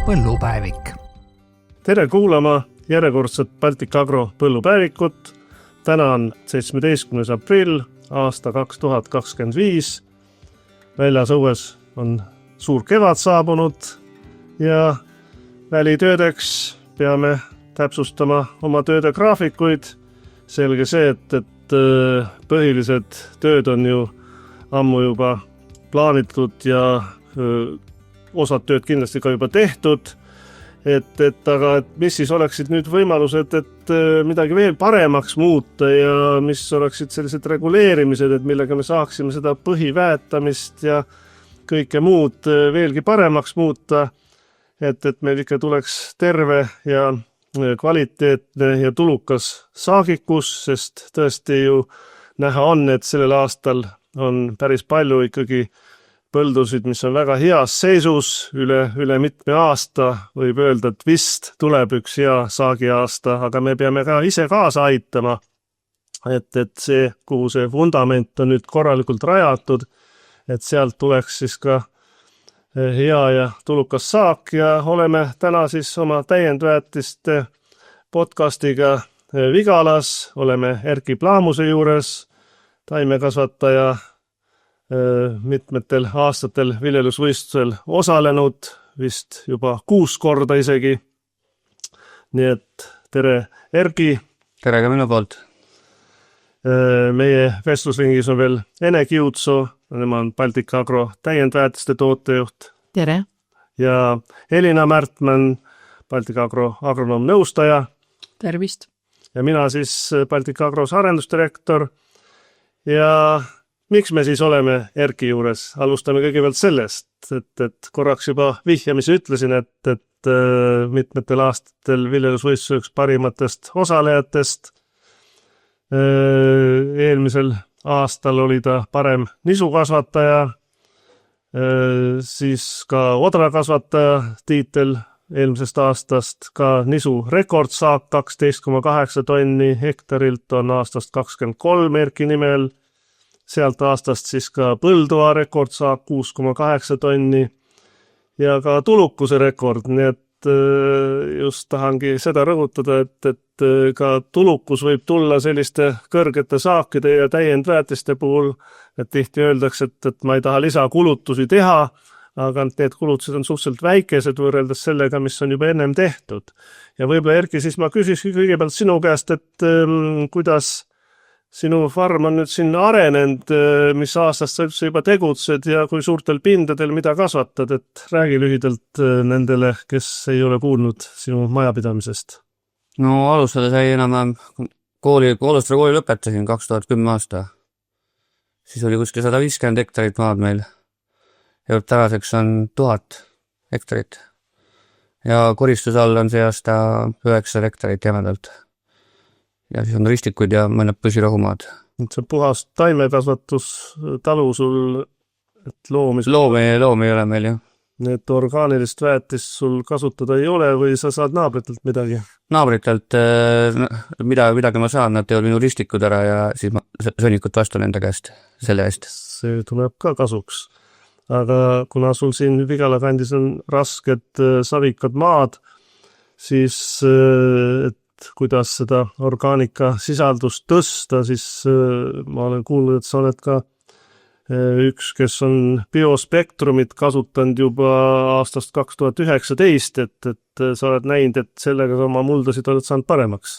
põllupäevik. Tere kuulama järjekordset Baltic Agro põllupäevikut. Täna on 17. aprill aasta 2025. Väljas õues on suur kevad saabunud ja välitöödeks peame täpsustama oma tööde graafikuid. Selge see, et põhilised tööd on ju ammu juba plaanitud ja osad tööd kindlasti ka juba tehtud. Aga mis siis oleksid nüüd võimalused, et midagi veel paremaks muuta ja mis oleksid sellised reguleerimised, et millega me saaksime seda põhiväetamist ja kõike muud veelgi paremaks muuta, et meil ikka tuleks terve ja kvaliteetne ja tulukas saagikus, sest tõesti ju näha on, et sellel aastal on päris palju ikkagi põldusid, mis on väga heas seisus, üle mitme aasta võib öelda, et vist tuleb üks hea saagiaasta, aga me peame ka ise kaasa aitama, et see, kuhu see vundament on nüüd korralikult rajatud, et sealt tuleks siis ka hea ja tulukas saak ja oleme täna siis oma täiendväetiste podcastiga Vigalas, oleme Erki Plaamuse juures, taimekasvataja, mitmetel aastatel viljelusvõistlusel osalenud, vist juba 6 korda isegi. Nii et tere Erki. Tere ka minu poolt. Meie vestlusringis on veel Ene Kiutso, tema on Baltic Agro täiendväetiste tootejuht. Tere. Ja Elina Märtman, Baltic Agro agronoomnõustaja. Tervist. Ja mina siis Baltic Agros arendusdirektor. Ja miks me siis oleme Erki juures? Alustame kõigepealt sellest, et korraks juba vihjamisi ütlesin, et mitmetel aastatel viljelusvõistluse üks parimatest osalejatest. Eelmisel aastal oli ta parem nisukasvataja, siis ka odrakasvataja tiitel eelmisest aastast, ka nisu rekordsaak 12,8 tonni hektarilt on aastast 23 Erki nimel. Sealt aastast siis ka põldua rekordsaak 6,8 tonni ja ka tulukuse rekord, nii et just tahangi seda rõhutada, et ka tulukus võib tulla selliste kõrgete saakide ja täiendväetiste puhul, et tihti öeldakse, et ma ei taha lisakulutusi teha, aga need kulutused on suhteliselt väikesed võrreldes sellega, mis on juba ennem tehtud. Ja võib-olla Erki, siis ma küsisin kõigepealt sinu käest, et kuidas sinu farm on nüüd siin arenenud, mis aastast sa üldse juba tegutsed ja kui suurtel pindadel mida kasvatad, et räägi lühidalt nendele, kes ei ole kuulnud sinu majapidamisest. No alustada sai enam Koolustuse kooli lõpetasin 2010 aasta. Siis oli kuskil 150 hektarit maad meil. Ja tänaseks on 1000 hektarit. Ja koristus all on see aasta 9 hektarit jämedalt. Ja siis on ristikuid ja mõned püsirohumaad. See on puhas taimekasvatus talu sul, et loomi ei ole meil ju. Need orgaanilist väetist sul kasutada ei ole või sa saad naabritelt midagi? Naabritelt midagi ma saan, nad teevad minu ristikud ära ja siis ma sõnikut vastu nende käest selle eest. See tuleb ka kasuks. Aga kuna sul siin Vigala kandis on rasked savikad maad, siis kuidas seda orgaanika sisaldust tõsta, siis ma olen kuulnud, et sa oled ka üks, kes on biospektrumit kasutanud juba aastast 2019, et sa oled näinud, et sellega oma muldasid oled saanud paremaks.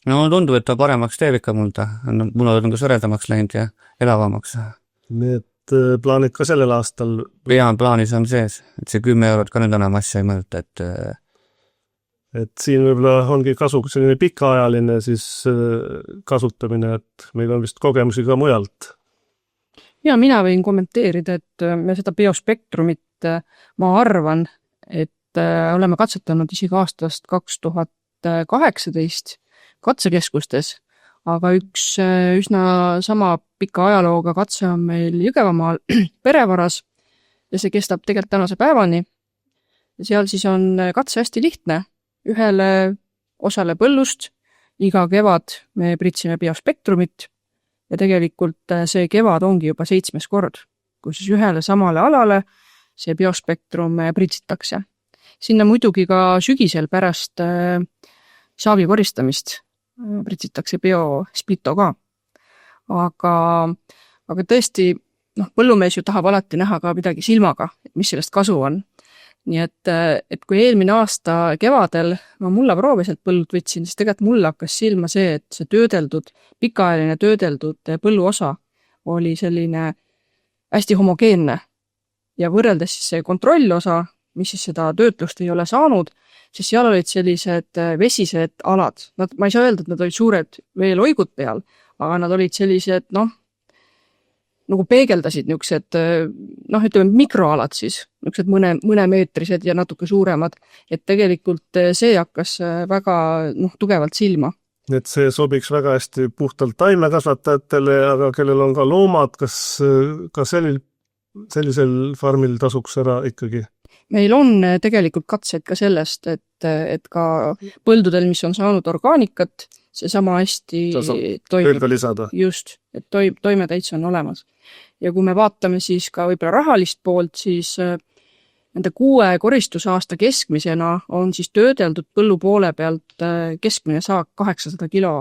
No tundub, et ta paremaks teeb ikka mulda. Mulad on ka sõredamaks läinud ja elavamaks. Nii et plaanid ka sellel aastal? Jaa, plaanis on sees, et see 10 eurot ka nüüd enam asja ei mõjuta, et siin võib-olla ongi kasuks selline pikaajaline siis kasutamine, et meil on vist kogemusi ka mujalt. Ja mina võin kommenteerida, et me seda biospektrumit, ma arvan, et oleme katsetanud isegi aastast 2018 katsekeskustes, aga üks üsna sama pika ajalooga katse on meil Jõgevamaal Perevaras ja see kestab tegelikult tänase päevani. Ja seal siis on katse hästi lihtne. Ühele osale põllust iga kevad me pritsime biospektrumit ja tegelikult see kevad ongi juba 7. kord, kui siis ühele samale alale see biospektrum pritsitakse. Sinna muidugi ka sügisel pärast saavi koristamist pritsitakse biosplito ka. Aga tõesti, põllumees ju tahab alati näha ka midagi silmaga, et mis sellest kasu on. Nii et kui eelmine aasta kevadel ma mullaproove sealt põllult võtsin, siis tegelikult mulle hakkas silma see, et see pikaajaline töödeldud põlluosa oli selline hästi homogeenne. Ja võrreldes siis see kontrollosa, mis siis seda töötlust ei ole saanud, siis seal olid sellised vesised alad. Ma ei saa öelda, et nad olid suured veeloigud peal, aga nad olid sellised, nagu peegeldasid niisugused, ütleme mikroalad siis, niisugused mõnemeetrised ja natuke suuremad, et tegelikult see hakkas väga tugevalt silma. Et see sobiks väga hästi puhtalt taimekasvatajatele, aga kellel on ka loomad, kas ka sellisel farmil tasuks ära ikkagi? Meil on tegelikult katseid ka sellest, et ka põldudel, mis on saanud orgaanikat, see sama hästi toimib. Lisada. Just, et toimetäitsa on olemas. Ja kui me vaatame siis ka võib-olla rahalist poolt, siis nende 6 koristusaasta keskmisena on siis töödeldud põllu poole pealt keskmine saak 800 kilo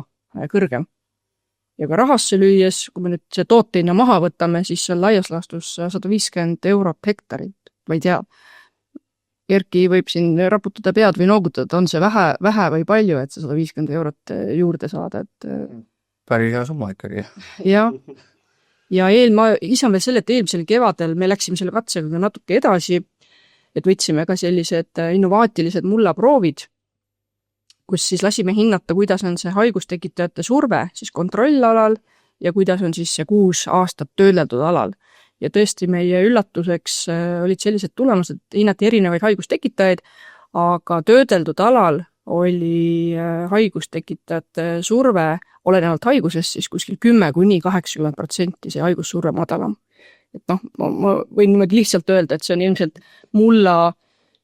kõrgem. Ja ka rahasse lüües, kui me nüüd see tooteina maha võtame, siis see on laias laastus 150 eurot hektarit. Ma ei tea, Erki võib siin raputada pead või noogutada, on see vähe või palju, et see 150 eurot juurde saada. Päris hea summa ikkagi. Ja lisan veel selle, et eelmisel kevadel me läksime selle katsega natuke edasi, et võtsime ka sellised innovaatilised mullaproovid, kus siis lasime hinnata, kuidas on see haigustekitajate surve siis kontrollalal ja kuidas on siis see 6 aastat töödeldud alal. Ja tõesti meie üllatuseks olid sellised tulemused, et hinnati erinevaid haigustekitajaid, aga töödeldud alal oli haigustekitajate surve olenevalt haigusest siis kuskil 10–80% see haigussurve madalam. Et ma võin niimoodi lihtsalt öelda, et see on ilmselt mulla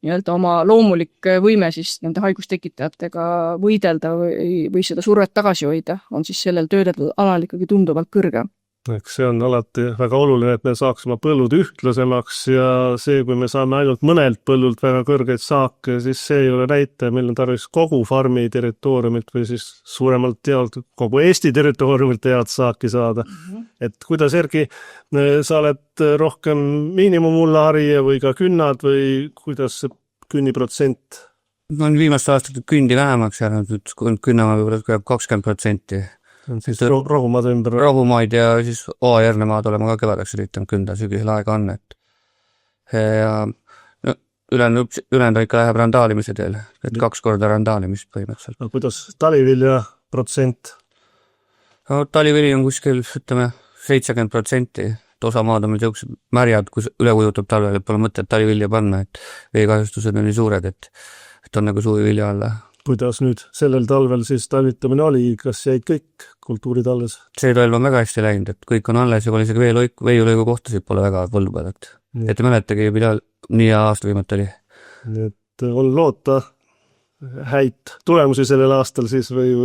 nii-öelda oma loomulik võime siis nende haigustekitajatega võidelda või seda survet tagasi hoida, on siis sellel töödeldud alal ikkagi tunduvalt kõrge. Eks see on alati väga oluline, et me saaksime põllud ühtlasemaks ja see, kui me saame ainult mõnelt põllult väga kõrgeid saake, siis see ei ole näitaja, meil on tarvis kogu farmi territooriumilt või siis suuremalt jaolt kogu Eesti territooriumilt head saaki saada. Et kuidas, Erki, sa oled rohkem miinimummullaharija või ka künnad või kuidas see künniprotsent? Ma olen viimast aastat kündi vähemaks jäänud, künnama võib-olla 20%. Siis rohumaad ümber. Rohumaid ja siis oajärnemaad olema ka kevadaks üritanud künda, sügisel aega on. Ja ülejäänud ikka läheb randaalimise teel, et 2 korda randaalimist põhimõtteliselt. No, kuidas talivilja protsent? No, talivili on kuskil, ütleme, 70%. Osamaad on meil märjad, kus üle kujutab talvel, et pole mõtet talivilja panna, et veekahjustused on nii suured, et on nagu suvi vilja alla. Kuidas nüüd sellel talvel siis talvitamine oli, kas jäid kõik kultuurid alles? See talv on väga hästi läinud, et kõik on alles ja pole isegi veelõigu kohtasid pole väga põllu peal, et ei mäletagi, mida nii hea aasta viimati oli. Nii et on loota häid tulemusi sellel aastal siis või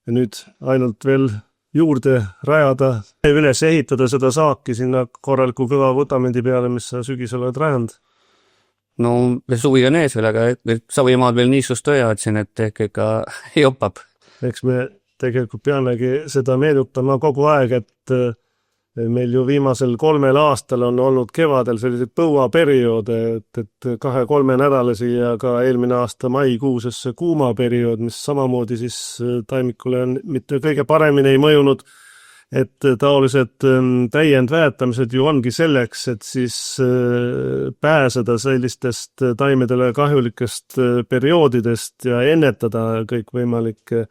nüüd ainult veel juurde rajada, üles ehitada seda saaki sinna korraliku kõva vutamendi peale, mis sa sügisel oled rajanud? No suvi on ees veel, aga Savimaad veel niisust hoiavad siin, et ikka jopab. Eks me tegelikult peamegi seda meenutama kogu aeg, et meil ju viimasel 3 aastal on olnud kevadel sellised põuaperioode, et 2-3 nädalasi ja ka eelmine aasta maikuuses see kuumaperiood, mis samamoodi siis taimikule on mitte kõige paremini ei mõjunud, et taolised täiendväetamised ju ongi selleks, et siis pääseda sellistest taimedele kahjulikest perioodidest ja ennetada kõikvõimalikke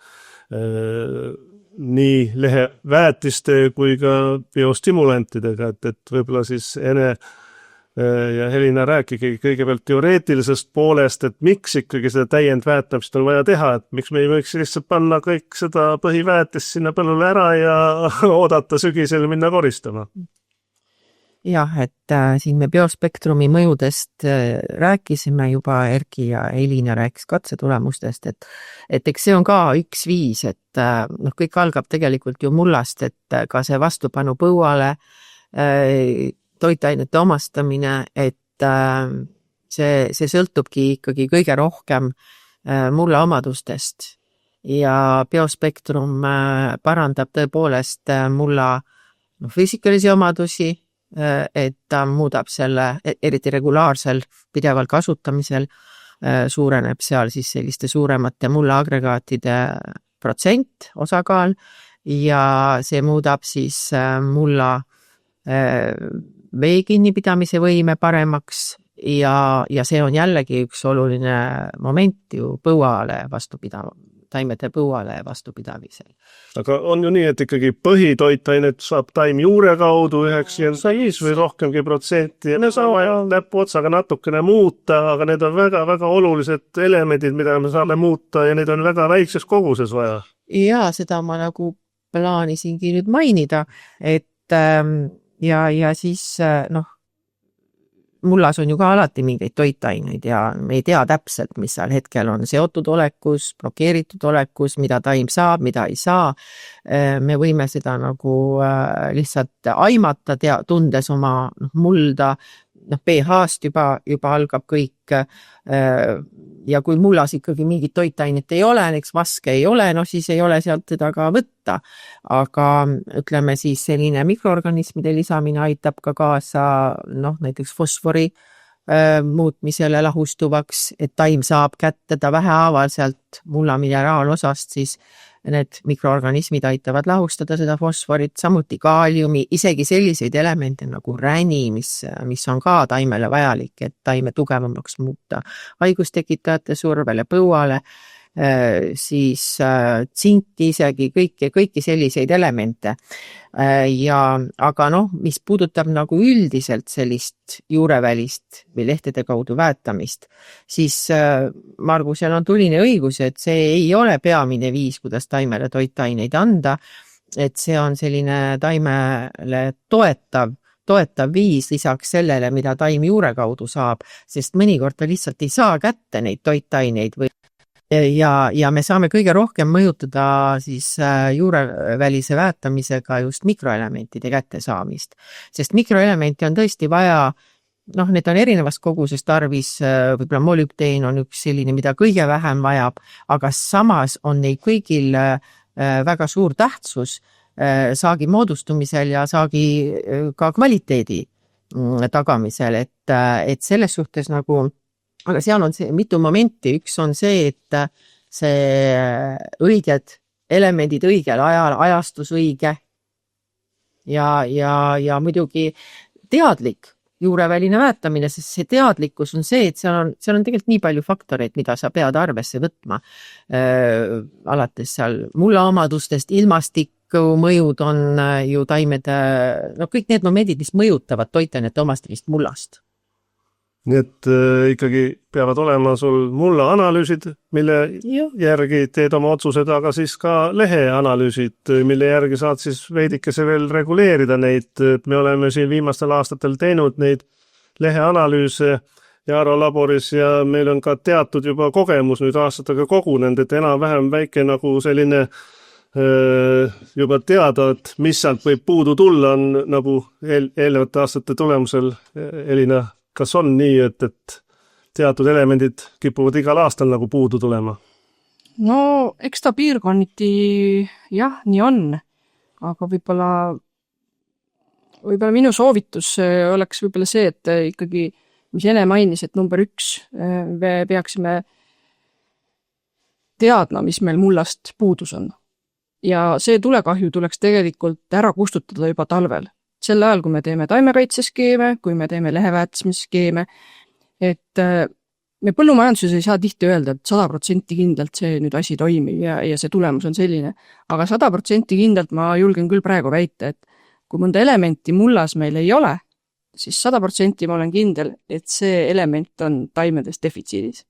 nii leheväetiste kui ka biostimulantidega, et võib-olla siis Ene ja Helina rääkige kõigepealt teoreetilisest poolest, et miks ikkagi seda täiendväetamist on vaja teha, et miks me ei võiks lihtsalt panna kõik seda põhiväetist sinna põllule ära ja oodata sügisel minna koristama. Jah, et siin me biospektrumi mõjudest rääkisime juba, Erki ja Helina rääkis katsetulemustest, et eks see on ka üks viis, et kõik algab tegelikult ju mullast, et ka see vastupanu põuale, toitainete omastamine, et see sõltubki ikkagi kõige rohkem mulla omadustest ja biospektrum parandab tõepoolest mulla füüsikalisi omadusi, et ta muudab selle, eriti regulaarsel pideval kasutamisel, suureneb seal siis selliste suuremate mulla agregaatide protsent, osakaal ja see muudab siis mulla vee kinnipidamise võime paremaks ja see on jällegi üks oluline moment ju taimede põuale vastupidamisel. Aga on ju nii, et ikkagi põhitoitainet saab taim juure kaudu 95 või rohkemgi protsenti ja ne saavad näppu otsaga natukene muuta, aga need on väga-väga olulised elemendid, mida me saame muuta ja need on väga väikses koguses vaja. Ja seda ma nagu plaanisingi nüüd mainida, et ja siis mullas on ju ka alati mingeid toitaineid ja me ei tea täpselt, mis seal hetkel on seotud olekus, blokeeritud olekus, mida taim saab, mida ei saa. Me võime seda nagu lihtsalt aimata, tundes oma mulda, pH-st juba algab kõik ja kui mullas ikkagi mingit toitainet ei ole, näiteks vaske ei ole, siis ei ole sealt teda ka võtta. Aga ütleme siis selline mikroorganismide lisamine aitab ka kaasa näiteks fosfori muutmisele lahustuvaks, et taim saab kätte ta vähehaaval sealt mulla mineraalosast, siis need mikroorganismid aitavad lahustada seda fosforit, samuti kaaliumi, isegi selliseid elemente nagu räni, mis on ka taimele vajalik, et taime tugevamaks muuta haigustekitajate survele, põuale, siis tsinki isegi, kõiki selliseid elemente. Aga mis puudutab nagu üldiselt sellist juurevälist või lehtede kaudu väetamist, siis Margusel on tuline õigus, et see ei ole peamine viis, kuidas taimele toitaineid anda, et see on selline taimele toetav viis lisaks sellele, mida taim juure kaudu saab, sest mõnikord ta lihtsalt ei saa kätte neid toitaineid ja me saame kõige rohkem mõjutada siis juurevälise väetamisega just mikroelementide kättesaamist, sest mikroelementi on tõesti vaja, need on erinevast kogusest tarvis, võib-olla molübdeen on üks selline, mida kõige vähem vajab, aga samas on neil kõigil väga suur tähtsus saagi moodustumisel ja saagi ka kvaliteedi tagamisel, et selles suhtes nagu aga seal on mitu momenti, üks on see, et see õiged elemendid õigel ajal, ajastus õige ja muidugi teadlik juureväline väetamine, sest see teadlikkus on see, et seal on tegelikult nii palju faktoreid, mida sa pead arvesse võtma. Alates seal mulla omadustest, ilmastiku mõjud on ju taimede, kõik need momendid, mis mõjutavad toitainete omastamist mullast. Nii et ikkagi peavad olema sul mulla analüüsid, mille järgi teed oma otsused, aga siis ka leheanalüüsid, mille järgi saad siis veidikese veel reguleerida neid. Me oleme siin viimastel aastatel teinud neid leheanalüüse Jaaro laboris ja meil on ka teatud juba kogemus nüüd aastatega kogunenud, et enam-vähem väike nagu selline juba teada, et mis sealt võib puudu tulla, on nagu eelnevate aastate tulemusel. Elina, kas on nii, et teatud elemendid kipuvad igal aastal nagu puudu tulema? Eks ta piirkonniti nii on, aga võib-olla minu soovitus oleks võib-olla see, et ikkagi, mis enne mainis, et number 1, me peaksime teadma, mis meil mullast puudus on. Ja see tulekahju tuleks tegelikult ära kustutada juba talvel. Sel ajal, kui me teeme taimekaitseskeeme, kui me teeme leheväetasmisskeeme, et me põllumajanduses ei saa tihti öelda, et 100% kindlalt see nüüd asi toimib ja see tulemus on selline. Aga 100% kindlalt ma julgen küll praegu väita, et kui mõnda elementi mullas meil ei ole, siis 100% ma olen kindel, et see element on taimedes defitsiidis.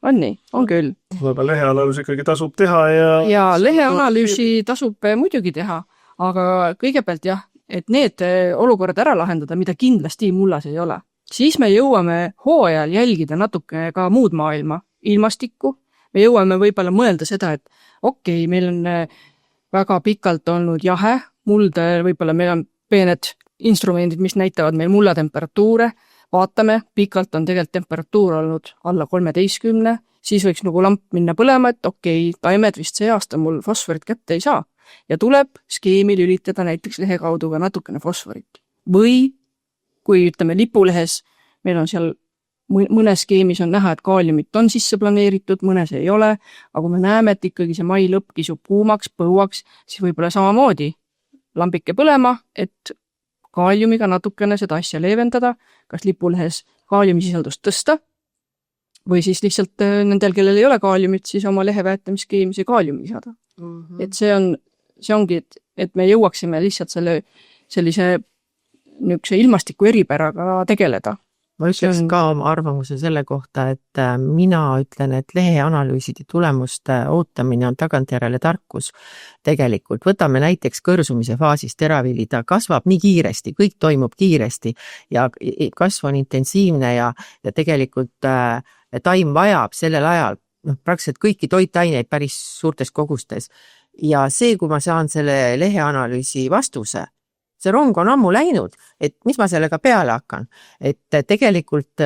On nii? On küll. Võib-olla leheanalüüs ikkagi tasub teha ja leheanalüüsi tasub muidugi teha, aga kõigepealt et need olukorrad ära lahendada, mida kindlasti mullas ei ole. Siis me jõuame hooajal jälgida natuke ka muud maailma, ilmastikku. Me jõuame võib-olla mõelda seda, et meil on väga pikalt olnud jahe, muld, võib-olla meil on peened instrumendid, mis näitavad meil mulla temperatuure, vaatame, pikalt on tegelikult temperatuur olnud alla 13, siis võiks nagu lamp minna põlema, et okei, taimed vist see aasta mul fosforit kätte ei saa. Ja tuleb skeemi lülitada näiteks lehe kaudu ka natukene fosforit. Või kui ütleme lipulehes, meil on seal mõnes skeemis on näha, et kaaliumit on sisse planeeritud, mõnes ei ole, aga kui me näeme, et ikkagi see mai lõpp kisub kuumaks, põuaks, siis võib-olla samamoodi lambike põlema, et kaaliumiga natukene seda asja leevendada, kas lipulehes kaaliumisisaldust tõsta või siis lihtsalt nendel, kellel ei ole kaaliumit, siis oma leheväetamisskeemi see kaaliumi lisada. Et see ongi, et me jõuaksime lihtsalt sellise niisuguse ilmastiku eripäraga tegeleda. Ma ütleks ka oma arvamuse selle kohta, et mina ütlen, et leheanalüüside tulemuste ootamine on tagantjärele tarkus. Tegelikult võtame näiteks kõrsumise faasis teravili, ta kasvab nii kiiresti, kõik toimub kiiresti ja kasv on intensiivne ja tegelikult taim vajab sellel ajal praktiliselt kõiki toitaineid päris suurtes kogustes. Ja see, kui ma saan selle leheanalüüsi vastuse, see rong on ammu läinud, et mis ma sellega peale hakkan. Et tegelikult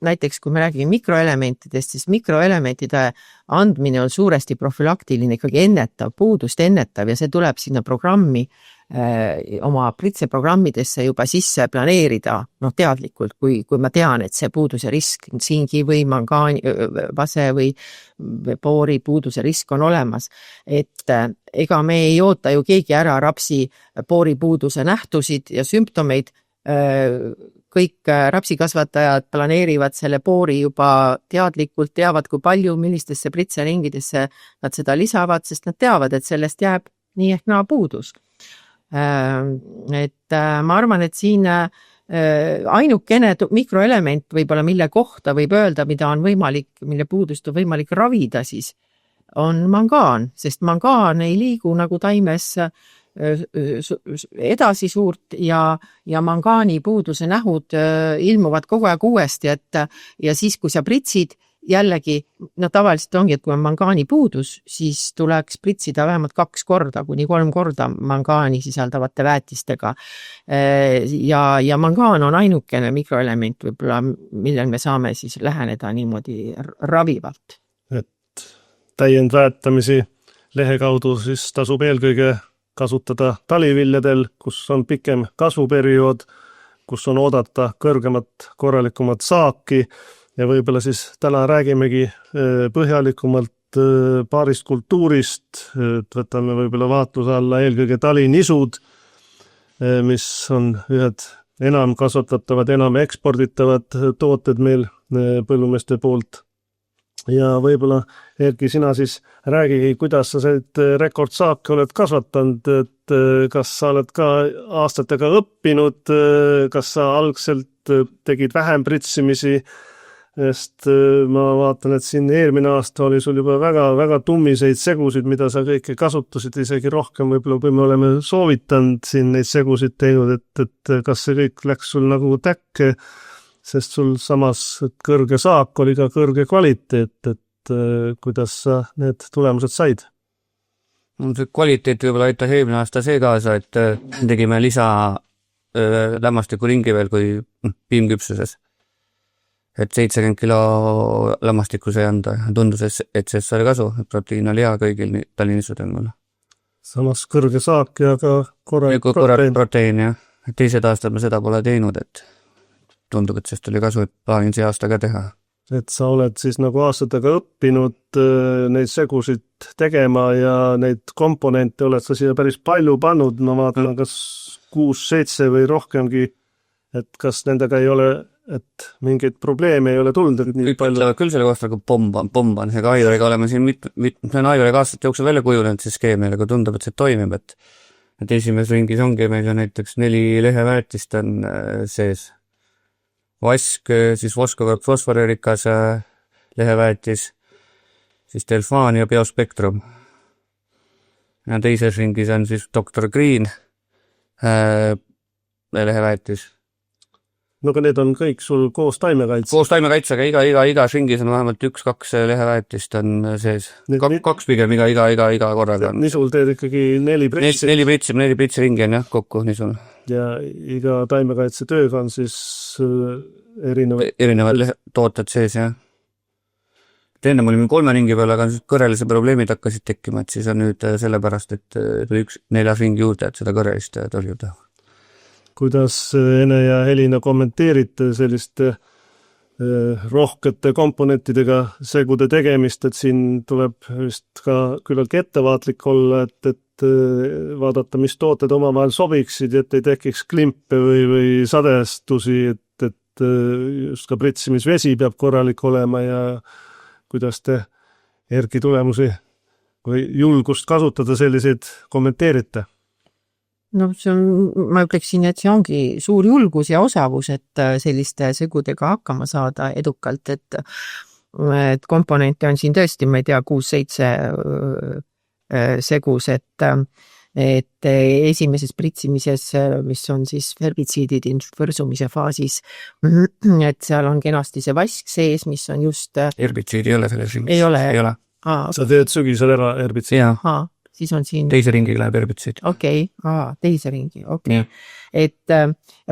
näiteks, kui me räägime mikroelementidest, siis mikroelementide andmine on suuresti profülaktiline, ikkagi ennetav, puudust ennetav ja see tuleb sinna programmi, oma pritseprogrammidesse juba sisse planeerida teadlikult, kui ma tean, et see puuduse risk, singi või mangaani, vase või poori puuduse risk on olemas. Et ega me ei oota ju keegi ära rapsi poori puuduse nähtusid ja sümptomeid. Kõik rapsikasvatajad planeerivad selle poori juba teadlikult, teavad kui palju, millistesse pritseringidesse nad seda lisavad, sest nad teavad, et sellest jääb nii ehk naa puudus. Et ma arvan, et siin ainukene mikroelement võib-olla, mille kohta võib öelda, mida on võimalik, mille puudust on võimalik ravida, siis on mangaan, sest mangaan ei liigu nagu taimes edasi suurt ja mangaani puuduse nähud ilmuvad kogu aeg uuesti, ja siis, kui sa pritsid, jällegi, tavaliselt ongi, et kui on mangaani puudus, siis tuleks pritsida vähemalt 2 korda, kuni 3 korda mangaani sisaldavate väetistega. Ja mangaan on ainukene mikroelement võib-olla, millel me saame siis läheneda niimoodi ravivalt. Et täiendväetamisi lehe kaudu siis tasub eelkõige kasutada taliviljadel, kus on pikem kasvuperiood, kus on oodata kõrgemat, korralikumat saaki. Ja võib-olla siis täna räägimegi põhjalikumalt paarist kultuurist, et võtame võib-olla vaatluse alla eelkõige talinisud, mis on ühed enam kasvatatavad, enam eksporditavad tooted meil põllumeeste poolt. Ja võib-olla, Erki, sina siis räägigi, kuidas sa rekordsaake oled kasvatanud, et kas sa oled ka aastatega õppinud, kas sa algselt tegid vähem pritsimisi, sest ma vaatan, et siin eelmine aasta oli sul juba väga tummiseid segusid, mida sa kõike kasutasid, isegi rohkem võib-olla, kui me oleme soovitanud siin neid segusid teinud, et kas see kõik läks sul nagu täkke, sest sul samas kõrge saak oli ka kõrge kvaliteet, et kuidas sa need tulemused said? See kvaliteet võib-olla aitas eelmine aasta see kaasa, et tegime lisa lämmastiku ringi veel kui piimküpsuses. Et 70 kilo lämmastikku sai anda. Tundus, et see oli kasu. Proteiin oli hea kõigil talinisudel mul. Samas kõrge saak ja ka korralik protein, jah. Teised aastad ma seda pole teinud, et tundub, et sest oli kasu, et plaanin see aasta ka teha. Et sa oled siis nagu aastatega õppinud neid segusid tegema ja neid komponente oled sa siia päris palju pannud. Ma vaatan, kas 6-7 või rohkemgi, et kas nendega ei ole, et mingeid probleeme ei ole tulnud. Kõik ütlevad küll selle kohta, kui pomban. Ega Aivariga oleme siin Aivariga aastate jooksul välja kujunenud see skeem, aga tundub, et see toimib. Et esimeses ringis ongi meil näiteks 4 leheväetist on sees. Vask, siis fosforikas leheväetis, siis Delfaan ja Biospektrum. Ja teises ringis on siis Dr. Green leheväetis. No aga need on kõik sul koos taimekaitse? Koos taimekaitsega, iga ringis on vähemalt 1-2 leheväetist on sees. 2 pigem iga korraga on. Nisul teed ikkagi 4 pritsi? 4 pritsi ringi on jah kokku nisul. ja iga taimekaitsetööga on siis erinevad tooted sees, jah. Enne olime 3 ringi peal, aga kõrelise probleemid hakkasid tekkima, et siis on nüüd sellepärast, et tuli 4. ring juurde, et seda kõrelist tõrjuda. Kuidas Ene ja Helina kommenteerite selliste rohkete komponentidega segude tegemist, et siin tuleb vist ka küllaltki ettevaatlik olla, et vaadata, mis tooted omavahel sobiksid, et ei tekiks klimpe või sadestusi, et just ka pritsimisvesi peab korralik olema ja kuidas te Erki tulemusi või julgust kasutada selliseid kommenteerite? No ma ütleksin, et see ongi suur julgus ja osavus, et selliste segudega hakkama saada edukalt, et komponente on siin tõesti, ma ei tea, 6-7 segus, et esimeses pritsimises, mis on siis herbitsiidid võrsumise faasis, et seal on kenasti see vask sees, mis on just... Herbitsiid ei ole selles ringis? Ei ole? Ei ole. Sa teed sügisel ära herbitsiid? Jaa. Siis on siin... Teise ringiga läheb herbitsiid. Okei, teise ringi, okei. Et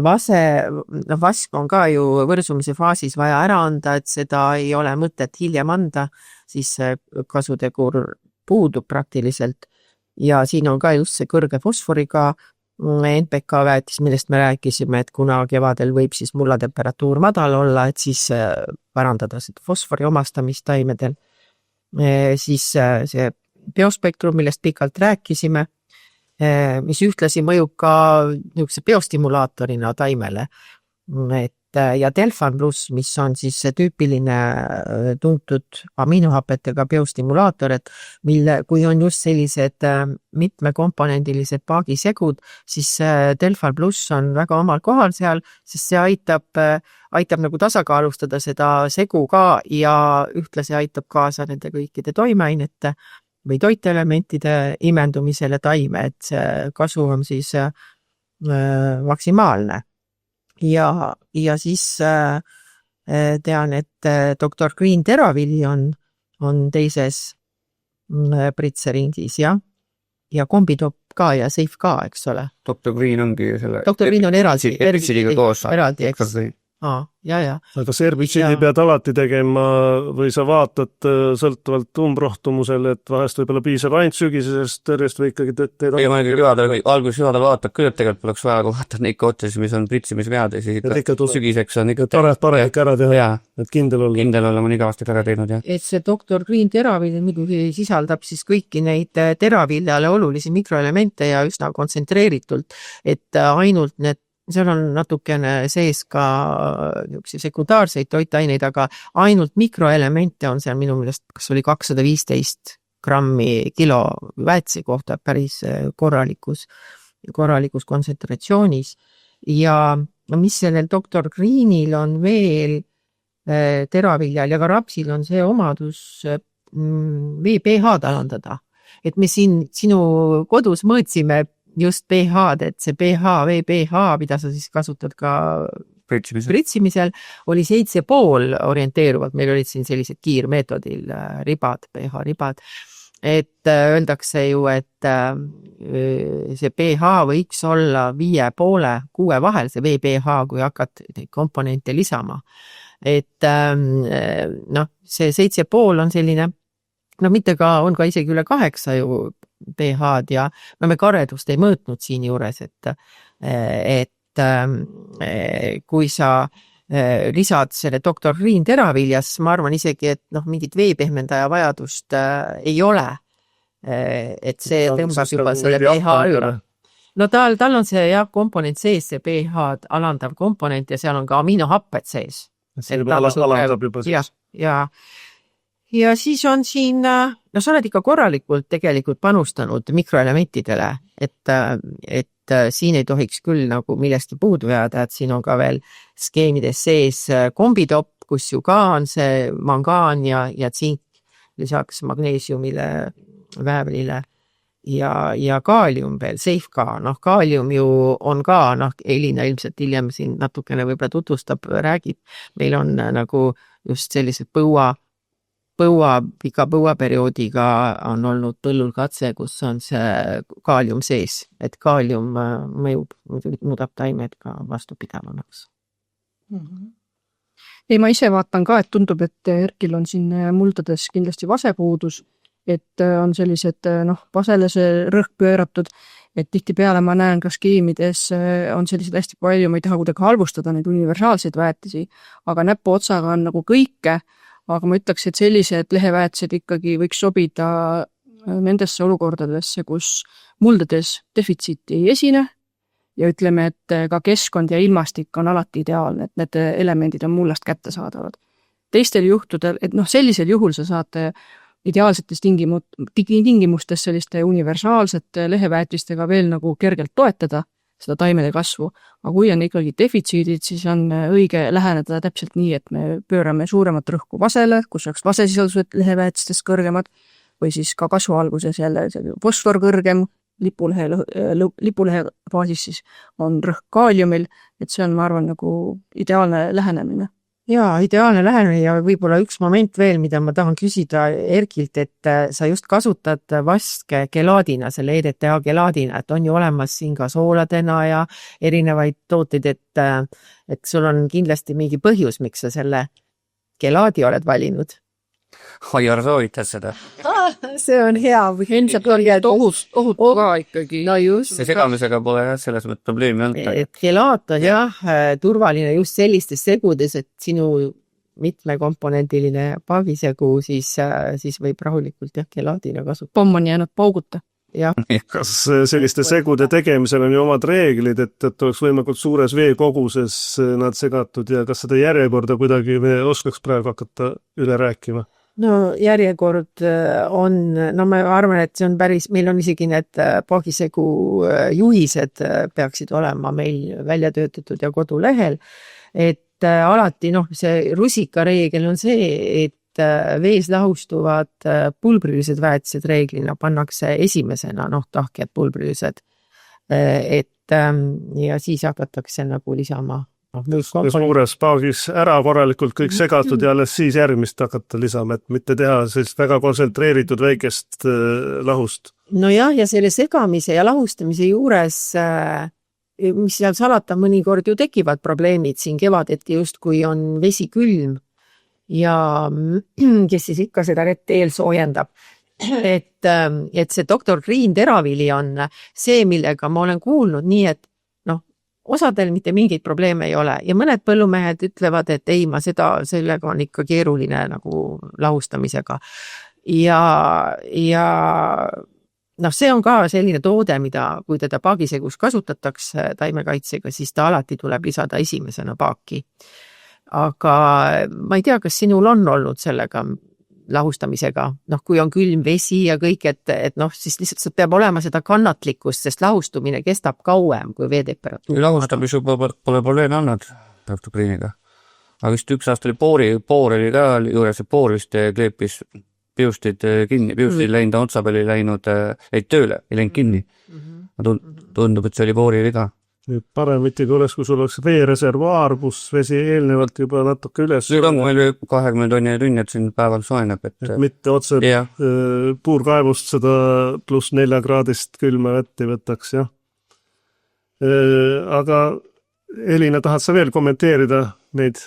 vask on ka ju võrsumise faasis vaja ära anda, et seda ei ole mõtet hiljem anda, siis kasutegur puudub praktiliselt. Ja siin on ka just see kõrge fosforiga NPK väetis, millest me rääkisime, et kuna kevadel võib siis mullatemperatuur madal olla, et siis parandada seda fosfori omastamist taimedel. Siis see biospektrum, millest pikalt rääkisime, mis ühtlasi mõjub ka niisuguse biostimulaatorina taimele. Ja Delfan Plus, mis on siis see tüüpiline tuntud aminohapetega biostimulaator, et kui on just sellised mitmekomponendilised paagisegud, siis Delfan Plus on väga omal kohal seal, sest see aitab nagu tasakaalustada seda segu ka ja ühtlasi aitab kaasa nende kõikide toimeainete või toitelementide imendumisele taime, et see kasu on siis maksimaalne. Ja siis tean, et Dr. Green Teravili on teises pritseringis ja kombitopp ka ja safe ka, eks ole. Dr. Green ongi selle... Dr. Green on eraldi. Herbitsiidiga koos. Eraldi, eks. Ja. Aga herbitsiidi pead alati tegema või sa vaatad sõltuvalt umbrohtumusele, et vahest võib-olla piisab ainult sügisesest tõrjest või ikkagi teed... Ei, ma alguses juhadal vaatad küll, et tegelikult poleks vaja, kui vaatad neid kootesi, mis on pritsimisvead ja siis sügiseks on ikka... Parem ikka ära teha, et kindel olla. Kindel olla, ma on igavasti ära teinud, jah. Et see Dr. Green Teravil muidugi sisaldab siis kõiki neid teraviljale olulisi mikroelemente ja üsna kontsentreeritult, et ainult seal on natukene sees ka sekundaarseid toitaineid, aga ainult mikroelemente on seal minu meelest, kas oli 215 grammi kilo väetsi kohta päris korralikus kontsentраtsioonis. Ja mis sellel Dr. Greenil on veel teraviljal ja ka rapsil on see omadus vee pH-d alandada. Et me siin sinu kodus mõõtsime just pH-d, et see vee pH, mida sa siis kasutad ka pritsimisel, oli 7,5 orienteeruvalt. Meil olid siin sellised kiirmeetodil pH-ribad. Et öeldakse ju, et see pH võiks olla 5,5-6 vahel, see vee pH, kui hakkad komponente lisama. Et see 7,5 on selline, mitte ka, on ka isegi üle 8 ju pH-d ja me karedust ei mõõtnud siin juures, et kui sa lisad selle Dr. Green teraviljas, ma arvan isegi, et mingit veepehmendaja vajadust ei ole, et see tõmbab juba selle pH üle. No tal on see komponent sees, see pH alandav komponent ja seal on ka aminohapped sees. See alandab juba siis. Ja siis on siin, sa oled ikka korralikult tegelikult panustanud mikroelementidele, et siin ei tohiks küll nagu millestki puudu jääda, et siin on ka veel skeemides sees kombitopp, kus ju ka on see mangaan ja tsink lisaks magneesiumile, väävlile ja kaalium veel, safe ka. Kaalium ju on ka, Elina ilmselt hiljem siin natukene võib-olla tutvustab, räägib. Meil on nagu just sellised pika põuaperioodiga on olnud põllul katse, kus on see kaalium sees, et kaalium mõjub, muudab taimed ka vastupidavamaks. Ei, ma ise vaatan ka, et tundub, et Erkil on siin muldades kindlasti vasepuudus, et on sellised, vasele see rõhk pööratud, et tihtipeale ma näen ka skeemides on sellised hästi palju, ma ei taha kuidagi halvustada neid universaalseid väetisi, aga näpu otsaga on nagu kõike, aga ma ütleks, et sellised leheväetised ikkagi võiks sobida nendesse olukordadesse, kus muldades defitsiiti ei esine ja ütleme, et ka keskkond ja ilmastik on alati ideaalne, et need elemendid on mullast kättesaadavad. Teistel juhtudel, et sellisel juhul sa saad ideaalsetes tingimustes selliste universaalsete leheväetistega veel nagu kergelt toetada seda taimede kasvu, aga kui on ikkagi defitsiidid, siis on õige läheneda täpselt nii, et me pöörame suuremat rõhku vasele, kus oleks vasesisaldused leheväetistest kõrgemad, või siis ka kasvu alguses jälle fosfor kõrgem, lipulehe baasis siis on rõhk kaaliumil, et see on, ma arvan, nagu ideaalne lähenemine. Jaa, ideaalne lähenemine ja võib-olla üks moment veel, mida ma tahan küsida Erkilt, et sa just kasutad vaske gelaadina, selle EDTA gelaadina, et on ju olemas siin ka sooladena ja erinevaid tooteid, et sul on kindlasti mingi põhjus, miks sa selle gelaadi oled valinud. Aiar soovitas seda. See on hea. Ilmselt on ohutu ka ikkagi. No just. See segamisega pole selles mõttes probleemi olnud. Gelaat on turvaline just sellistes segudes, et sinu mitmekomponendiline paagisegu siis võib rahulikult gelaadina kasutada. Pomm on jäänud pauguta. Ja. Kas selliste segude tegemisel on ju omad reeglid, et oleks võimalikult suures veekoguses nad segatud ja kas seda järjekorda kuidagi me oskaks praegu hakata üle rääkima? No järjekord on, ma arvan, et see on päris, meil on isegi need paagisegu juhised peaksid olema meil välja töötatud ja kodulehel, et alati see rusikareegel on see, et vees lahustuvad pulbrilised väetised reeglina pannakse esimesena, tahkjad pulbrilised, ja siis hakatakse nagu lisama. Suures paagis ära korralikult kõik segatud ja alles siis järgmist hakata lisama, et mitte teha sellist väga kontsentreeritud väikest lahust. No jah, ja selle segamise ja lahustamise juures, mis seal salata, mõnikord ju tekivad probleemid siin kevadeti just, kui on vesi külm ja kes siis ikka seda rett eel soojendab. Et see Dr. Green teravili on see, millega ma olen kuulnud nii, et osadel mitte mingeid probleeme ei ole ja mõned põllumehed ütlevad, et ei, sellega on ikka keeruline nagu lahustamisega. Ja see on ka selline toode, mida kui teda paagisegus kasutatakse taimekaitsega, siis ta alati tuleb lisada esimesena paaki. Aga ma ei tea, kas sinul on olnud sellega lahustamisega, kui on külm vesi ja kõik, et siis lihtsalt peab olema seda kannatlikkust, sest lahustumine kestab kauem kui veetemperatuur. Lahustamis juba pole probleeme olnud Dr. Greeniga. Aga vist üks aasta oli poor oli ka juures, et poor vist kleepis piustid kinni, piustid läinud, otsapeli läinud, jäid tööle, ei läinud kinni. Tundub, et see oli poori viga. Parem ikkagi oleks, kui sul oleks veereservuaar, kus vesi eelnevalt juba natuke üles. See on meil 20 tonni, et siin päeval soeneb. Et mitte otse puurkaevust seda pluss 4 kraadist külma vett ei võtaks, jah. Aga Elina, tahad sa veel kommenteerida neid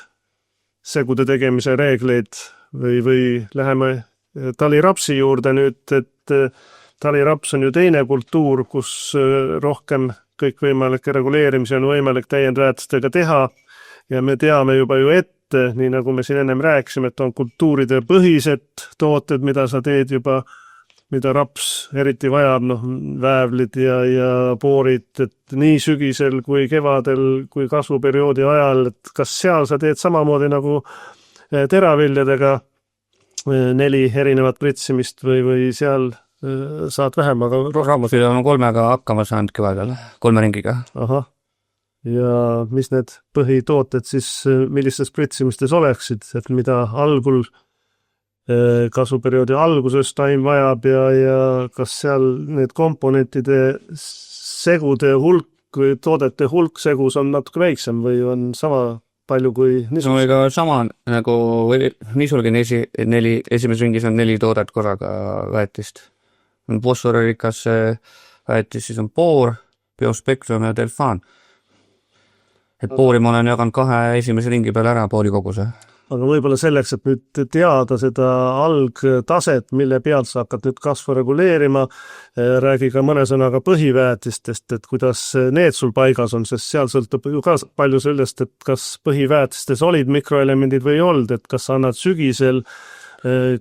segude tegemise reegleid või läheme talirapsi juurde nüüd, et taliraps on ju teine kultuur, kus rohkem kõikvõimalikke reguleerimisi on võimalik täiendväetustega teha ja me teame juba ju ette, nii nagu me siin ennem rääkisime, et on kultuuride põhised tooted, mida sa teed juba, mida raps eriti vajab, väävlid ja poorid, et nii sügisel kui kevadel kui kasvuperioodi ajal, et kas seal sa teed samamoodi nagu teraviljadega 4 erinevat pritsimist või seal saad vähem, aga Raamusil on 3 hakkama saanud kevadel, 3 ringiga. Ahah. Ja mis need põhitooted siis, millistes pritsimistes oleksid, et mida algul kasvuperioodi alguses taim vajab ja kas seal need komponentide segude hulk või toodete hulk segus on natuke väiksem või on sama palju kui see oli ka sama nagu niisulgi esimeses ringis on 4 toodet korraga väetist. On fosforirikas väetis, siis on boor, biospektrum ja delfaan. Et boori ma olen jaganud 2 esimese ringi peale ära boori koguse. Aga võib-olla selleks, et nüüd teada seda algtaset, mille pealt sa hakkad nüüd kasvu reguleerima, räägi ka mõne sõnaga põhiväetistest, et kuidas need sul paigas on, sest seal sõltub ju ka palju sellest, et kas põhiväetistes olid mikroelemendid või ei olnud, et kas sa annad sügisel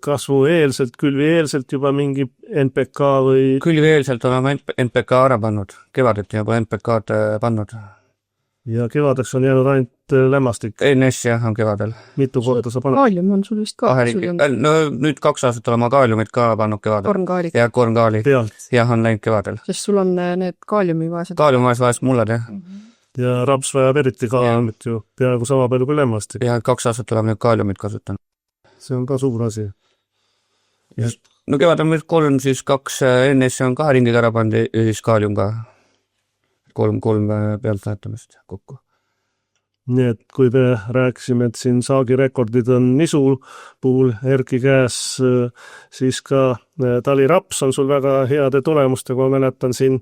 kasvueelselt, külvieelselt juba mingi NPK või... Külvieelselt oleme NPK ära pannud, kevadeti juba NPK-d pannud. Ja kevadeks on jäänud ainult lämmastik. NS jah, on kevadel. Mitu korda sa pannud? Kaalium on sul vist ka. No nüüd 2 aastat olema kaaliumit ka pannud kevadel. Kornkaalid. Ja kornkaali. Pealt. Jah, on läinud kevadel. Sest sul on need kaaliumivaesed. Kaaliumivaesed mullad, jah. Ja raps vajab eriti kaaliumit ju peaaegu sama palju kui lämmastik. Ja 2 aastat oleme nüüd kaaliumit kasutanud. See on ka suur asi. No kevad on 3, siis 2 NS on 2 ringiga ära pandi ja siis kaalium ka. 3 pealt väetamist kokku. Nii et kui me rääkisime, et siin saagirekordid on nisu puhul Erki käes, siis ka taliraps on sul väga heade tulemustega. Ma mäletan siin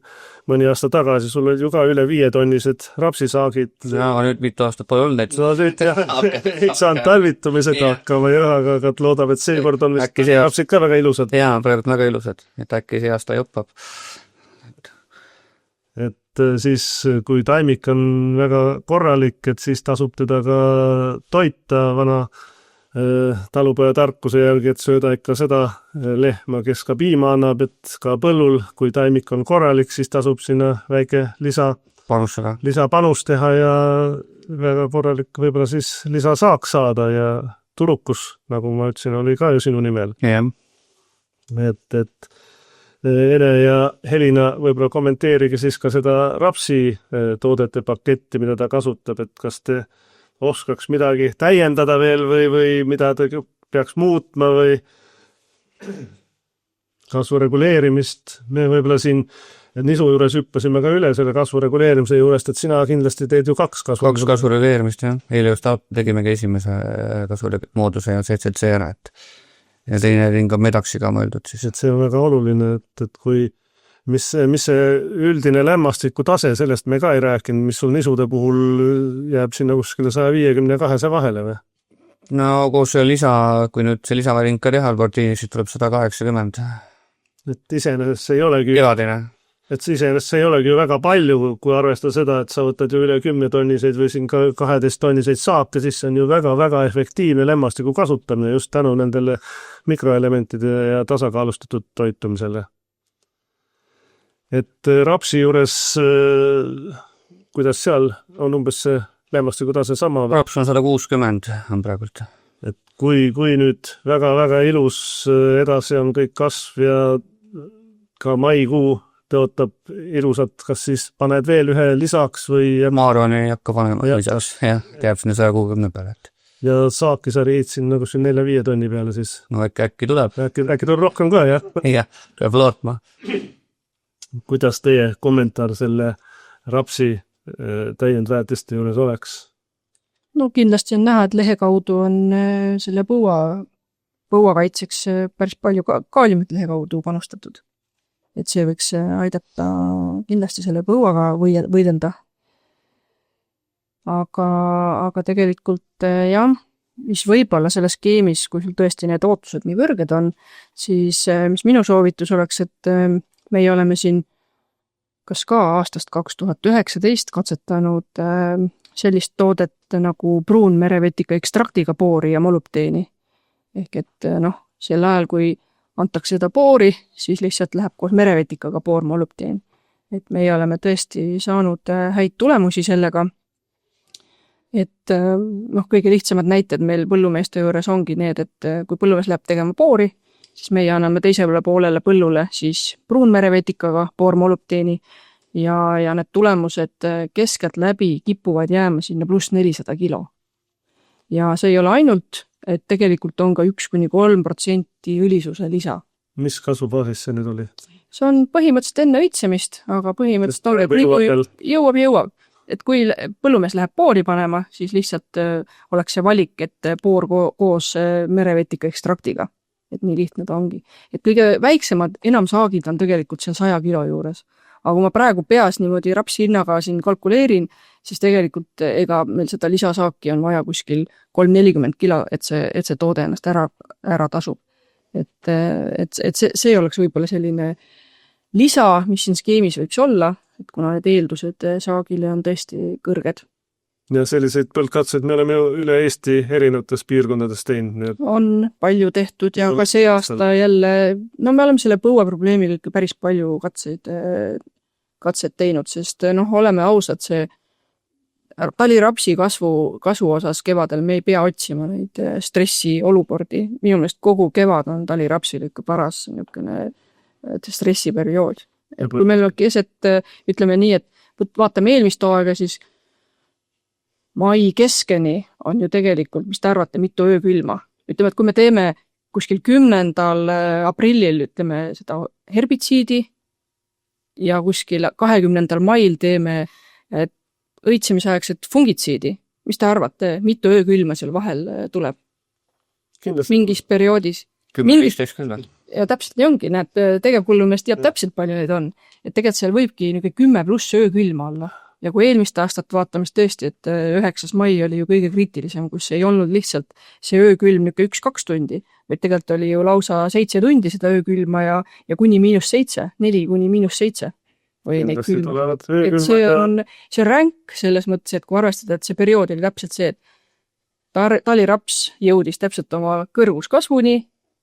mõni aasta tagasi, sul olid ju ka üle 5 tonnised rapsisaagid. Ja nüüd mitu aastat pole olnud, et... No nüüd jah, ei saanud talvitumisega hakkama, aga loodab, et seekord on vist rapsid ka väga ilusad. Jaa, praegu väga ilusad, et äkki see aasta joppab. Et siis, kui taimik on väga korralik, et siis tasub teda ka toita vana talupoja tarkuse järgi, et sööda ikka seda lehma, kes ka piima annab, et ka põllul, kui taimik on korralik, siis tasub sinna väike lisapanus teha ja väga korralik võib-olla siis lisasaak saada ja tulukus, nagu ma ütlesin, oli ka ju sinu nimel. Yeah. Et Ene ja Helina võib-olla kommenteerige siis ka seda rapsi toodete paketti, mida ta kasutab, et kas te oskaks midagi täiendada veel või mida ta peaks muutma või kasvu reguleerimist. Me võib-olla siin nisu juures hüppasime ka üle selle kasvu reguleerimise juurest, et sina kindlasti teed ju 2 kasvu reguleerimist, jah. Eile just tegimegi esimese kasvu mooduse ja CCC ära, et ja teine ring on medaksiga mõeldud siis. Et see on väga oluline, et kui mis see üldine lämmastiku tase, sellest me ka ei rääkinud, mis sul nisude puhul jääb sinna kuskile 150 ja 200 vahele või? No koos see kui nüüd see lisavaring ka teha portiini, siis tuleb 180. Et iseenesest see ei olegi... Kevadine. Et iseenesest see ei olegi ju väga palju, kui arvesta seda, et sa võtad ju üle 10 tonniseid või siin 12 tonniseid saate, siis see on ju väga-väga efektiivne lämmastiku kasutamine just tänu nendele mikroelementide ja tasakaalustatud toitumisele. Et rapsi juures, kuidas seal on umbes see lämmastiku tase sama? Raps on 160 on praegult. Et kui nüüd väga-väga ilus edasi on kõik kasv ja ka maikuu tõotab ilusat, kas siis paned veel ühe lisaks või... Ma arvan, ei hakka panema lisaks, jah, teab sinna 160 peale. Ja saaki sa riid siin nagu 4-5 tonni peale siis? No äkki tuleb. Äkki tuleb rohkem ka, jah? Jah, tuleb lootma. Kuidas teie kommentaar selle rapsi täiendväetiste juures oleks? No kindlasti on näha, et lehe kaudu on selle põua kaitseks päris palju kaaliumit lehe kaudu panustatud. Et see võiks aidata kindlasti selle põuaga võidelda. Aga tegelikult jah, mis võib-olla selles skeemis, kui sul tõesti need ootused nii kõrged on, siis mis minu soovitus oleks, et meie oleme siin kas ka aastast 2019 katsetanud sellist toodet nagu pruun merevetika ekstraktiga boori ja molübdeeni. Ehk et sel ajal, kui antakse seda boori, siis lihtsalt läheb koos merevetikaga boor molübdeen. Et meie oleme tõesti saanud häid tulemusi sellega. Et kõige lihtsamad näited meil põllumeeste juures ongi need, et kui põllumees läheb tegema boori, siis meie anname teisele poolele põllule siis pruun merevetikaga boor molübdeeni ja need tulemused keskelt läbi kipuvad jääma sinna pluss 400 kilo. Ja see ei ole ainult, et tegelikult on ka 1-3% õlisuse lisa. Mis kasvubaasis see nüüd oli? See on põhimõtteliselt enne õitsemist, aga põhimõtteliselt jõuab. et kui põllumees läheb poori panema, siis lihtsalt oleks see valik, et poor koos merevetika ekstraktiga. Et nii lihtne ta ongi. Et kõige väiksemad enamsaagid on tegelikult seal 100 kilo juures. Aga kui ma praegu peas niimoodi rapsi hinnaga siin kalkuleerin, siis tegelikult ega meil seda lisasaaki on vaja kuskil 3-40 kilo, et see toode ennast ära tasub. Et see oleks võib-olla selline lisa, mis siin skeemis võiks olla, et kuna need eeldused saagile on tõesti kõrged. Ja selliseid põldkatseid me oleme ju üle Eesti erinevates piirkondades teinud. On palju tehtud ja ka see aasta jälle, no me oleme selle põueprobleemiga ikka päris palju katset teinud, sest oleme ausad, see talirapsi kasvu osas kevadel me ei pea otsima neid stressi olukordi. Minu meelest kogu kevad on talirapsil ikka paras niisugune stressiperiood. Et kui meil on keset, ütleme nii, et vaatame eelmist aega, siis mai keskeni on ju tegelikult, mis te arvate, mitu öökülma. Ütleme, et kui me teeme kuskil 10. aprillil, ütleme, seda herbitsiidi ja kuskil 20. mail teeme õitsemisaegset fungitsiidi, mis te arvate, mitu öökülma seal vahel tuleb? Kindlasti. Mingis perioodis. 10-15 küll. Ja täpselt nii ongi, näed, tegevpõllumees teab täpselt palju neid on. Et tegelikult seal võibki 10+ öökülma olla. Ja kui eelmist aastat vaatamas tõesti, et 9. mai oli ju kõige kriitilisem, kus ei olnud lihtsalt see öökülm 1-2 tundi, vaid tegelikult oli ju lausa 7 tundi seda öökülma ja kuni -7, 4–7 või neid külma. Et see on ränk selles mõttes, et kui arvestada, et see periood oli täpselt see, et taliraps jõudis täpselt oma kõrguskasvuni,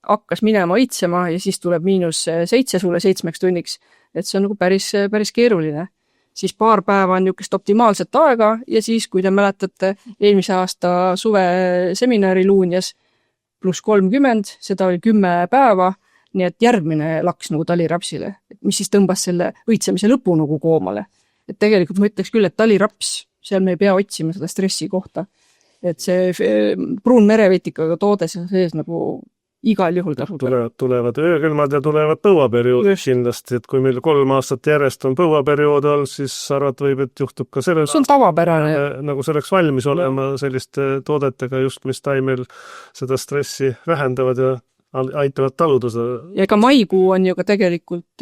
hakkas minema õitsema ja siis tuleb -7 sulle 7 tunniks, et see on päris keeruline. Siis paar päeva on niisugust optimaalset aega ja siis, kui te mäletate, eelmise aasta suve seminari Luunjas +30, seda oli 10 päeva, nii et järgmine laks talirapsile, mis siis tõmbas selle õitsemise lõpu koomale. Et tegelikult ma ütleks küll, et taliraps, seal me ei pea otsima seda stressi kohta. Et see pruun merevetikaga toode sees igal juhul tasub. Tulevad öökülmad ja tulevad põuaperiood kindlasti, et kui meil 3 aastat järjest on põuaperiood all, siis arvat võib, et juhtub ka sellel see on tavapärane. Nagu selleks valmis olema selliste toodetega just, mis taimel seda stressi vähendavad ja aitavad taluda seda. Ja ega maikuu on ju ka tegelikult,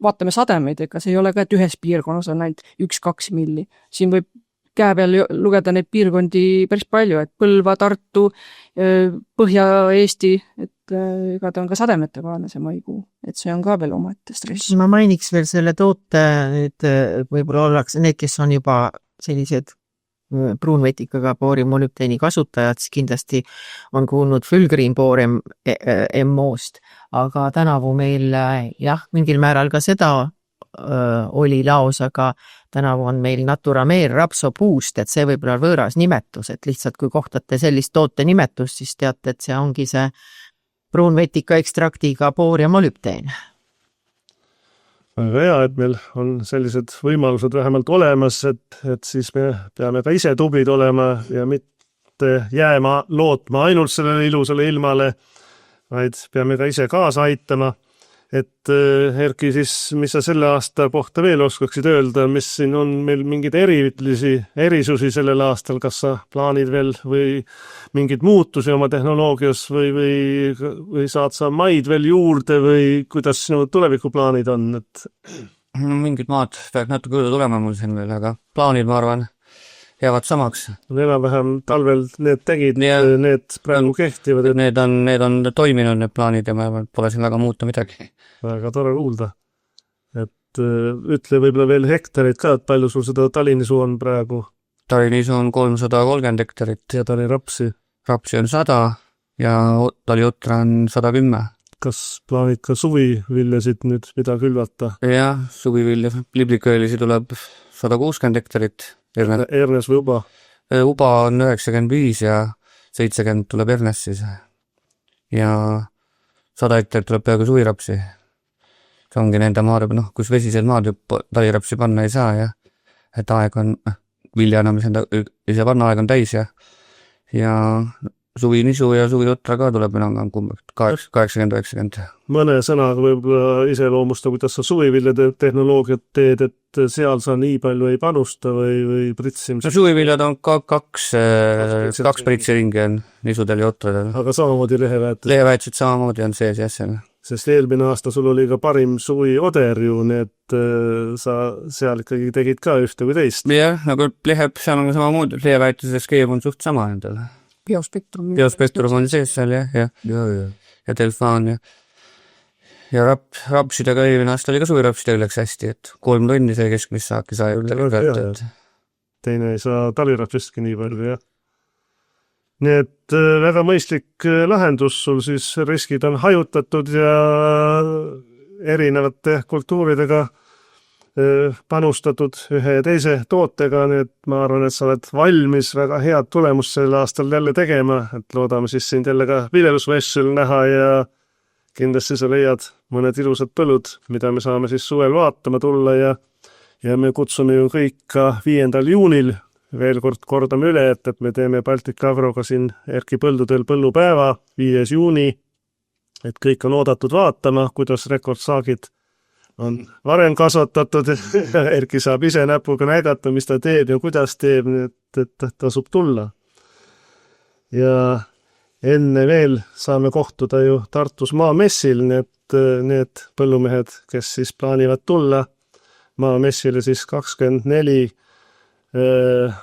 vaatame sademeid, ega see ei ole ka, et ühes piirkonnas on ainult 1-2 milli. Siin võib käe peal lugeda neid piirkondi päris palju, et Põlva, Tartu, Põhja-Eesti, et ega ta on ka sademetevaane see maikuu, et see on ka veel omaette stress. Ma mainiks veel selle toote, et võib-olla ollakse need, kes on juba sellised pruunvetikaga boorimolüpteeni kasutajad, siis kindlasti on kuulnud Fülgrin boorem MO-st, aga tänavu meil mingil määral ka seda oli laos, aga tänavu on meil Naturamer rapsopuust, et see võib-olla võõras nimetus, et lihtsalt kui kohtate sellist toote nimetust, siis teate, et see ongi see pruunvetika ekstraktiga boor ja molüpteen. Väga hea, et meil on sellised võimalused vähemalt olemas, et siis me peame ka ise tublid olema ja mitte jääma lootma ainult sellele ilusale ilmale, vaid peame ka ise kaasa aitama. Et Erki, siis mis sa selle aasta kohta veel oskaksid öelda, mis siin on meil mingeid erisusi sellel aastal, kas sa plaanid veel või mingeid muutusi oma tehnoloogias või saad sa maid veel juurde või kuidas sinu tulevikuplaanid on? Mingid maad peaks natuke juurde tulema mul siin veel, aga plaanid, ma arvan, jäävad samaks. Enam-vähem talvel need tegid, need praegu kehtivad. Need on toiminud, need plaanid ja ma pole siin väga muuta midagi. Väga tore kuulda. Et ütle võib-olla veel hektarid ka, et palju sul seda talinisu on praegu? Talinisu on 330 hektarit. Ja talirapsi? Rapsi on 100 ja taliotra on 110. Kas plaanid ka suviviljasid nüüd mida külvata? Jah, suvivilja. Libliköölisi tuleb 160 hektarit. Ernes või Uba? Uba on 95 ja 70 tuleb Ernes siis. Ja 100 hektarit tuleb peaaegu suvirapsi. See ongi nende maad, kus vesised maad talirapsi panna ei saa ja et aeg on, vilja enam ise panna aeg on täis ja suvinisu ja suviotra ka tuleb enam-enam 80-90. Mõne sõnaga võib-olla iseloomusta, kuidas sa suviviljade tehnoloogiat teed, et seal sa nii palju ei panusta või pritsimised? No suviviljad on ka kaks pritsiringi on nisudel ja otradel. Aga samamoodi leheväetused? Leheväetused samamoodi on sees, jah, seal. Sest eelmine aasta sul oli ka parim suvi Oder ju, nii et sa seal ikkagi tegid ka ühte või teist. Jah, nagu leheb, seal on ka samamoodi, leheväetuse skeem on suht sama endal. Biospektrum on sees seal, jah. Ja Delfaan ja rapsidega eelmine aasta oli ka suvirapsidega läks hästi, et 3 tonni sai keskmist saaki sai juurde. Teine ei saa talirapsistki nii palju, jah. Nii et väga mõistlik lahendus sul, siis riskid on hajutatud ja erinevate kultuuridega panustatud ühe ja teise tootega, nii et ma arvan, et sa oled valmis väga head tulemust sel aastal jälle tegema, et loodame siis sind jälle ka viljelusvessil näha ja kindlasti sa leiad mõned ilusad põllud, mida me saame siis suvel vaatama tulla ja me kutsume ju kõik ka 5. juunil veel kordame üle, et me teeme Baltic Agroga siin Erki põldudel põllupäeva 5. juuni, et kõik on oodatud vaatama, kuidas rekordsaagid on varem kasvatatud. Erki saab ise näpuga näidata, mis ta teeb ja kuidas teeb, et tasub tulla. Ja enne veel saame kohtuda ju Tartus maamessil, need põllumehed, kes siis plaanivad tulla maamessile siis 24.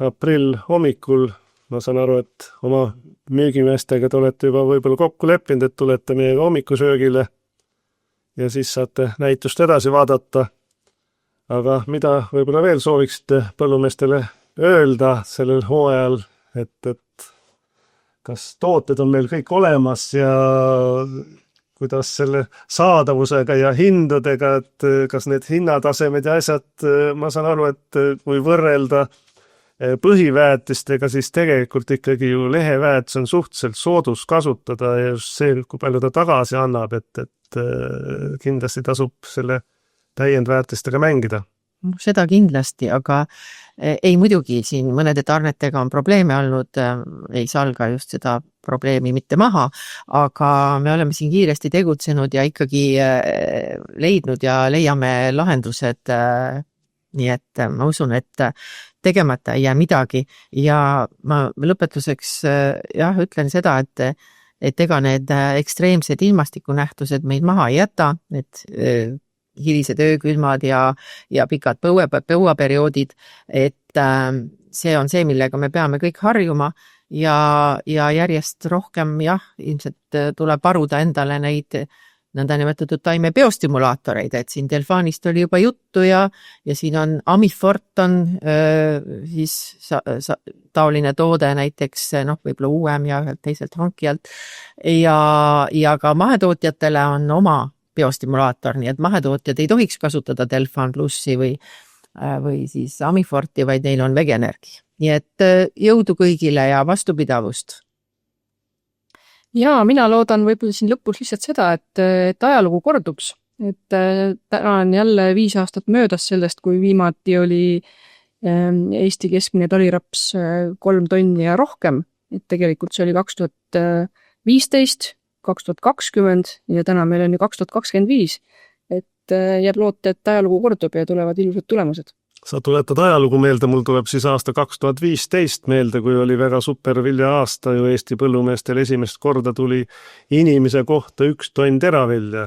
aprill hommikul. Ma saan aru, et oma müügimeestega te olete juba võib-olla kokku leppinud, et tulete meiega hommikusöögile ja siis saate näitust edasi vaadata. Aga mida võib-olla veel sooviksite põllumeestele öelda sellel hooajal, et kas tooted on meil kõik olemas ja kuidas selle saadavusega ja hindadega, et kas need hinnatasemed ja asjad, ma saan aru, et kui võrrelda põhiväetistega, siis tegelikult ikkagi ju leheväetus on suhteliselt soodus kasutada ja just see, kui palju ta tagasi annab, et kindlasti tasub selle täiendväärtistega mängida. Seda kindlasti, aga ei muidugi siin mõnede tarnetega on probleeme olnud, ei salga just seda probleemi mitte maha, aga me oleme siin kiiresti tegutsenud ja ikkagi leidnud ja leiame lahendused, nii et ma usun, et tegemata ei jää midagi ja ma lõpetuseks ütlen seda, et ega need ekstreemsed ilmastikunähtused meid maha ei jäta, et hilised öökülmad ja pikad põuaperioodid, et see on see, millega me peame kõik harjuma ja järjest rohkem ilmselt tuleb varuda endale neid nõndanimetatud taime biostimulaatoreid, et siin Delfanist oli juba juttu ja siin on Amifort on siis taoline toode näiteks võib-olla uuem ja teiselt hankijalt ja ka mahetootjatele on oma biostimulaator, nii et mahetootjad ei tohiks kasutada Delfan Plussi või siis Amiforti, vaid neil on Vegenergi. Nii et jõudu kõigile ja vastupidavust. Ja mina loodan võib-olla siin lõpus lihtsalt seda, et ajalugu korduks. Et täna on jälle 5 aastat möödas sellest, kui viimati oli Eesti keskmine taliraps 3 tonni ja rohkem. Et tegelikult see oli 2015, 2020 ja täna meil on ju 2025. Et jääb loota, et ajalugu kordub ja tulevad ilusad tulemused. Sa tuletad ajalugu meelde, mul tuleb siis aasta 2015 meelde, kui oli väga super vilja aasta ju Eesti põllumeestel esimest korda tuli inimese kohta 1 tonn teravilja.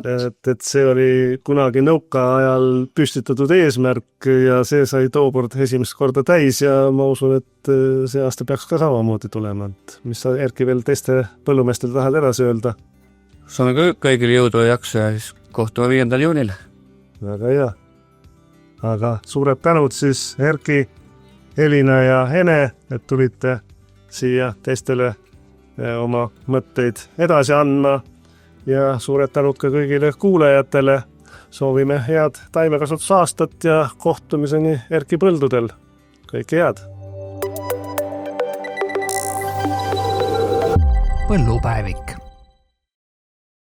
Et see oli kunagi nõuka ajal püstitatud eesmärk ja see sai tookord esimest korda täis ja ma usun, et see aasta peaks ka samamoodi tulema. Et mis sa, Erki, veel teiste põllumeestele tahad edasi öelda? Saame kõigile jõudu ja jaksu ja siis kohtume 5. juunil. Väga hea. Aga suured tänud siis Erki, Elina ja Hene, et tulite siia teistele oma mõtteid edasi andma ja suured tänud ka kõigile kuulajatele. Soovime head taimekasutusaastat ja kohtumiseni Erki põldudel. Kõike head! Põllupäevik.